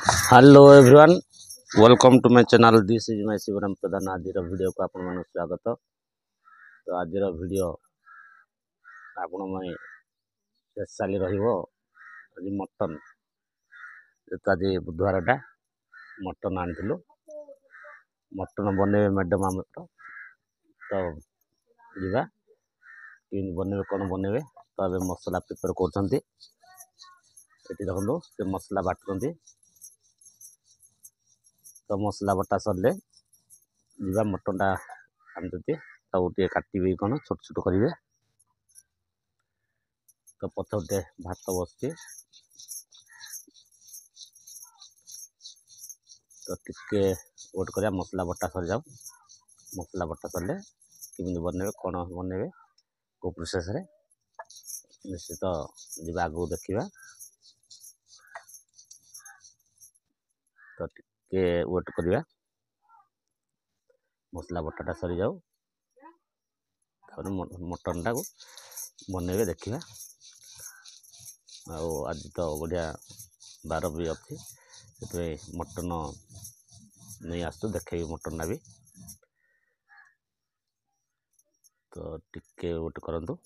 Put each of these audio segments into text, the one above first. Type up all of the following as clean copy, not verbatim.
Hello everyone, welcome to my channel. This is my Shivram Pradhan. आज video को आपण मन स्वागत। तो आज वीडियो आपण मैं स्पेशली रहिबो आज मटन। तो आज बुधवार मटन आनिलु। मटन बने मैडम आम तो जीवा कि बने कौन बने तो अब मसला प्रिपेयर कर देखो से मसला बाटुंट। तो मसला बटा सरले जीवा मटनटा आनी तो काटे कौन छोट छोट करेंगे। तो पथरते भात बसचे तो टिके वेट करा मसला बटा सर जाओ। मसला बटा सरले केमी बने कौन बने को प्रोसेस निश्चित जीवा आगू देखा। तो टिके वेट करा मसला बटाटा सरी जाओ मटन टाक बनइबे देखा। आज तो बढ़िया बार भी अच्छी से मटन नहीं आसतु देखे मटन भी। तो टिके वेट करंतु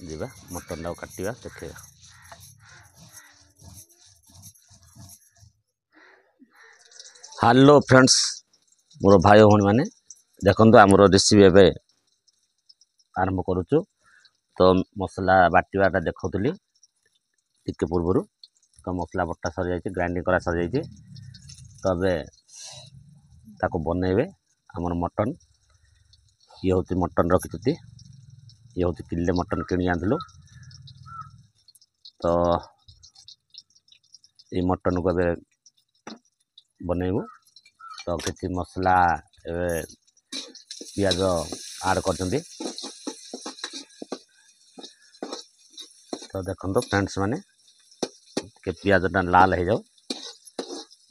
जीवा मटन टाक काटिया देखा। हेलो फ्रेंड्स, मोर भाई भौणी मैंने देखो आमर रेसिपी एवं आरंभ करुचु। तो मसला बाटाटा देखुली टिके पूर्वर। तो मसला बटा सरी जाइए, ग्राइंडिंग करा सरी जाइए। तो ताको बनइबे आमर मटन। ये हूँ मटन रखी, ये हूँ किले मटन किणी आनलु। तो ये मटन को बनइबू। तो किसी मसला पियाज आड कर। तो देखो फ्रेंड्स माने के पियाजटा लाल हो जाओ।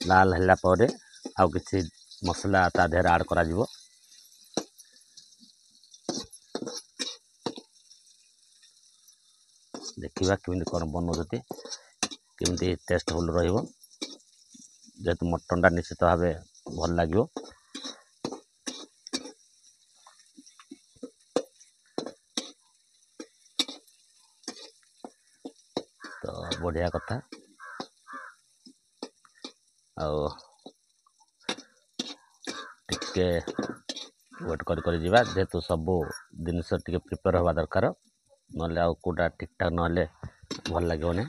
लाल है पर आउ किसी मसला ता देहर आड करा जिवो। देखा केमी कौन बनाते केमी टेस्टफुल रहिबो। जेहेतु मटनटा निश्चित भाव भल लगे। तो बढ़िया कथा टिके वेट कर जीवा। जेहेतु सब जिनस टिके प्रिपेयर हवा दरकार, ना कौटा ठीक ठाक ना भल लगे।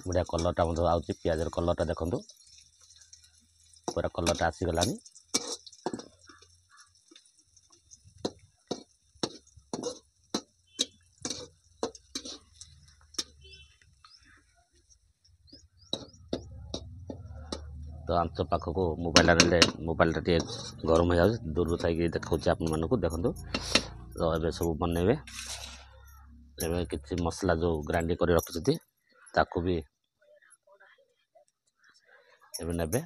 बढ़िया कलरटा मतलब आउची पियाजर कलरटा देखो पूरा कलरटा आसीगलानी। तो आंच पाखक मोबाइल गरम हो जाए दूर थी देखा आप देखो। तो ये सब बनइबे एवं किसी मसला जो ग्राइंडिंग कर रखी ताकू भी एवं नेबे।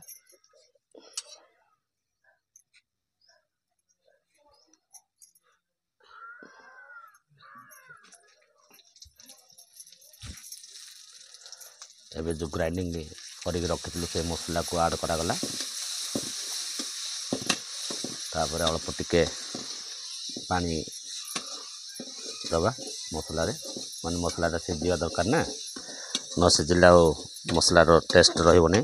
एवं जो ग्राइंडिंग करके रखी से मसला को आड करागला। तापर अल्प टिके पानी दबा मसला मान मसलाटा सिझा दरकार ना, न सिझिले मसलार टेस्ट रही।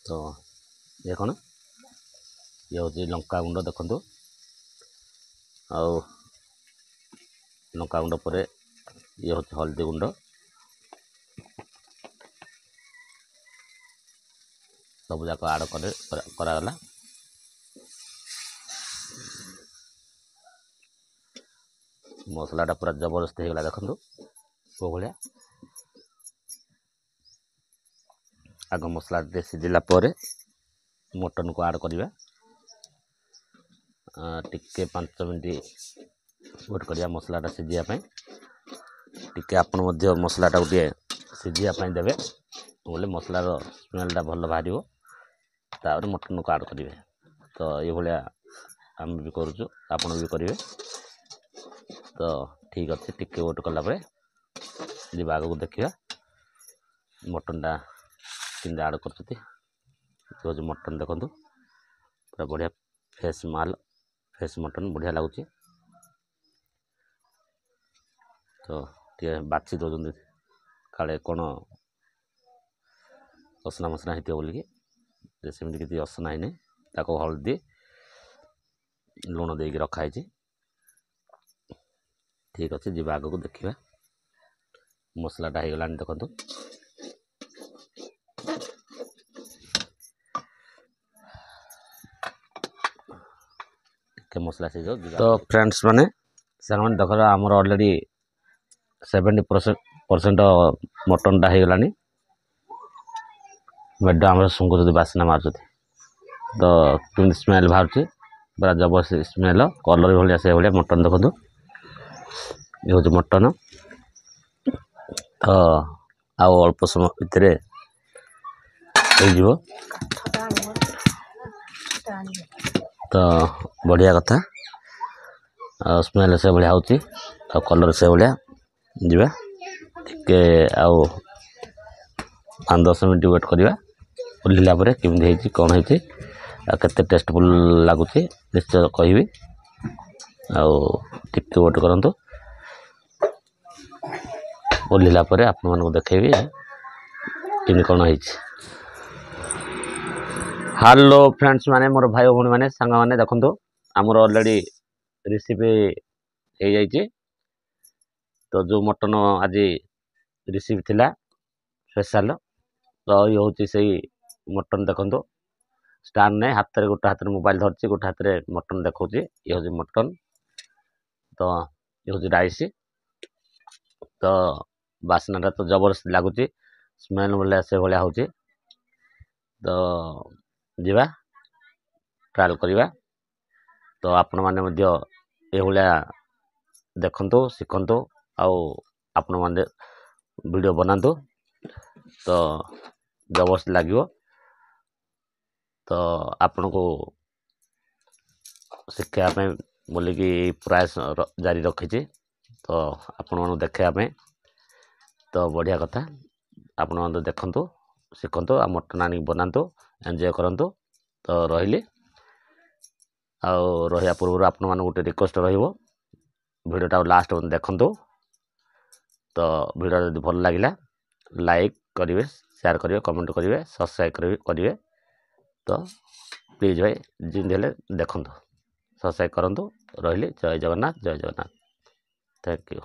तो ये कौन ये हूँ लंका गुंड देखु। आउ लंका गुंड पर ये हूँ हल्दी गुंड। सब जाक आड करागला। मसलाटा पूरा जबरदस्त होगा देखो को भाया। आग मसला सिझिला मटन को आड करवा। टिके 5 मिनट वेट करिया मसलाटा सिझापी टिके आपण मसलाटा गोटे सिझापी देवे बोले मसलार स्मेलटा भल बाहर तापर मटन को आड करेंगे। तो ये आम भी करुचु आपण भी करेंगे। तो ठीक अच्छे टिके वेट कलापर जी आग को देखा मटनटा कि आड कर मटन देखु पूरा बढ़िया फ्रेश मटन बढ़िया लगुच। तो टे बाछि दौरान काले कौन असना मसना होती बोलिकी सेमती किसी असना ही नहीं हल्दी लुण देकी रखाई। ठीक अच्छे जी आग को देखा मसलाटा हो गलानी देखु मसला से तो फ्रेंड्स माने सांग देख आमर ऑलरेडी 70% मटनटा हो गलानी मेड आम सुंगुच बास्ना मार्च तो कमी स्मेल बाहर पूरा जबरदस्त स्मेल कलर भाया से भाया मटन देखो ये हूँ मटन। तो आउ अल्प समय भितर तो बढ़िया कथा स्मेल से भाया हो कलर से भाया जा टे आउ 5-10 मिनट वेट करवा ओल्ला केमी कौन है केते टेस्टफुल लगुच निश्चय कहि टिके वेट करूँ ओल्ला आपण मानक देखेबी कि कौन है। हेलो फ्रेंड्स माने मोर भाई भौणी माने सांग माने देखो आमर ऑलरेडी रेसिपी हो जाइए। तो जो मटन आज रेसिपी थिला स्पेशल तो ये हूँ से मटन देखो स्टार नहीं हाथ में गोटे हाथ में मोबाइल धरती गोटे हाथ में मटन देखा ये हूँ मटन। तो ये हूँ राइस तो बास्नाटा तो जबरदस्त लगुच स्मेल बोले से भाया हो। तो जीवा ट्रायल करवा तो आपण मैंने ये देखु शिखु आपण मैंने वीडियो बनातु तो जबरदस्त लगे। तो आपण को शिखापी बोलिकी प्रयास जारी रखी तो आपण मन देखापी तो बढ़िया कथा आपण मैंने देखु शिखु आ मटन आनी बनातु एंजॉय करंतु। तो रही रहा पूर्व आपण मान गोटे रिक्वेस्ट वीडियोटा लास्ट देखु। तो वीडियो यदि भल लगे लाइक करेंगे शेयर करेंगे कमेंट करेंगे सब्सक्राइब करेंगे। तो प्लीज भाई जिंदे देखु सब्सक्राइब करूँ। रही जय जगन्नाथ थैंक यू।